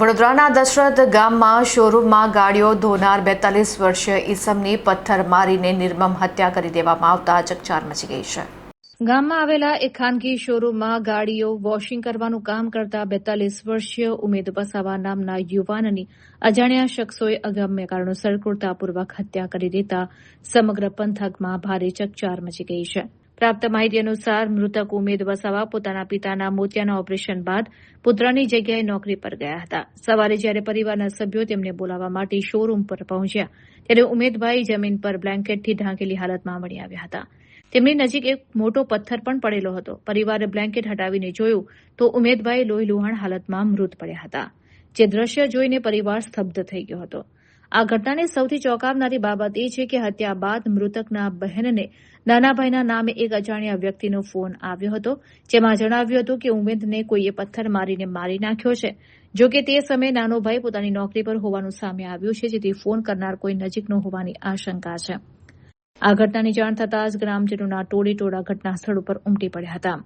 વડોદરાના દશરથ ગામમાં શોરૂમમાં ગાડીઓ ધોનાર 42 વર્ષીય ઈસમની પથ્થર મારીને નિર્મમ હત્યા કરી દેવામાં આવતા ચકચાર મચી ગઈ છે. ગામમાં આવેલા એક ખાનગી શોરૂમમાં ગાડીઓ વોશિંગ કરવાનું કામ કરતા 42 વર્ષીય ઉમેદ વસાવા નામના યુવાનની અજાણ્યા શખ્સોએ અગમ્ય કારણોસર ક્રૂરતાપૂર્વક હત્યા કરી દેતા સમગ્ર પંથકમાં ભારે ચકચાર મચી ગઈ છે. પ્રાપ્ત માહિતી અનુસાર મૃતક ઉમેદ વસાવા પોતાના પિતાના મોતિયાના ઓપરેશન બાદ પુત્રની જગ્યાએ નોકરી પર ગયા હતા. સવારે જ્યારે પરિવારના સભ્યો તેમને બોલાવવા માટે શોરૂમ પર પહોંચ્યા ત્યારે ઉમેદભાઈ જમીન પર બ્લેન્કેટથી ઢાંકેલી હાલતમાં મળી આવ્યા હતા. તેમની નજીક એક મોટો પથ્થર પણ પડેલો હતો. પરિવારે બ્લેન્કેટ હટાવીને જોયું તો ઉમેદભાઈ લોહીલુહાણ હાલતમાં મૃત પડ્યા હતા. જે દ્રશ્ય જોઈને પરિવાર સ્તબ્ધ થઈ ગયો હતો. આ ઘટનાની સૌથી ચોંકાવનારી બાબત એ છે કે હત્યા બાદ મૃતકના બહેનને નાના ભાઈના નામે એક અજાણ્યા વ્યક્તિનો ફોન આવ્યો હતો, જેમાં જણાવ્યું હતું કે ઉમેદને કોઈએ પથ્થર મારીને મારી નાખ્યો છે. જો કે તે સમયે નાનો ભાઈ પોતાની નોકરી પર હોવાનું સામે આવ્યું છે, જેથી ફોન કરનાર કોઈ નજીકનો હોવાની આશંકા છે. આ ઘટનાની જાણ થતાં જ ગ્રામજનોના ટોળે ઘટના સ્થળ ઉપર ઉમટી પડ્યા હતા.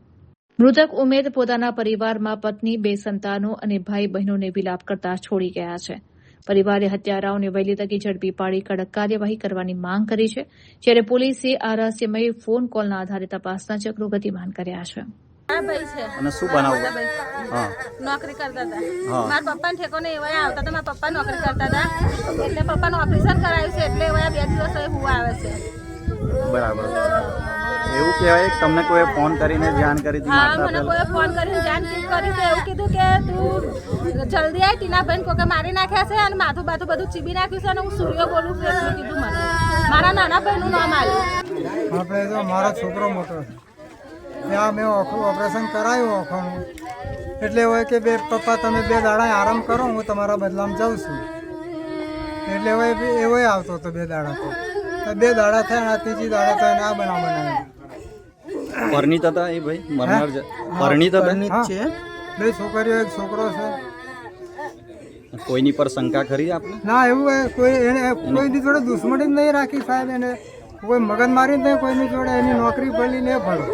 મૃતક ઉમેદ પોતાના પરિવારમાં પત્ની, 2 સંતાનો અને ભાઈ બહેનોને વિલાપ કરતા છોડી ગયા છે. પરિવારે હત્યારાઓને વહેલી તકે ઝડપી પાડી કડક કાર્યવાહી કરવાની માંગ કરી છે, જ્યારે પોલીસે આ રહસ્યમય ફોન કોલના આધારે તપાસના ચક્રો ગતિમાન કર્યા છે. અને શું બનાવું? નોકરી કરતા હતા. મારા પપ્પા ને ઠેકો ને એવા આવતા હતા. મારા પપ્પા નોકરી કરતા હતા એટલે પપ્પાનું ઓપરેશન કરાયું છે એટલે એવા 2 દિવસ હું આવે છે. બરાબર. એવું કહેવાય કે તમને કોઈ ફોન કરીને જાણ કરી હતી? હા, મને કોઈ ફોન કરીને જાણ કરી છે. એવું કીધું કે તું જલ્દી આય, ટીનાબેન કોકે મારી નાખ્યા છે અને માથું બાથું બધું ચીબી નાખ્યું છે અને હું સૂર્ય બોલું છું એટલું કીધું મને. મારા નાના ભાઈનું નામ આવ્યું. આપણે તો મારો છોકરો મોટો છે ત્યાં મેં આખું ઓપરેશન કરાયું આંખોનું. એટલે હોય કે પપ્પા તમે 2 દાડા આરામ કરો, હું તમારા બદલામાં જાઉં છું. એટલે હવે એવો આવતો હતો 2 દાડા તો 2 દાડા થયા. આ ત્રીજી દાડા તો એને આ બનાવ્યો. પરણિત હતા એ ભાઈ? મરનાર પરણિત હતા છે. 2 છોકરીઓ, 1 છોકરો છે. કોઈની પર શંકા ખરી આપણે? ના, એવું કોઈની જોડે દુશ્મની જ નહીં રાખી સાહેબ. એને કોઈ મગજ મારી જ નહીં કોઈની જોડે. એની નોકરી ભલી ને ભલો.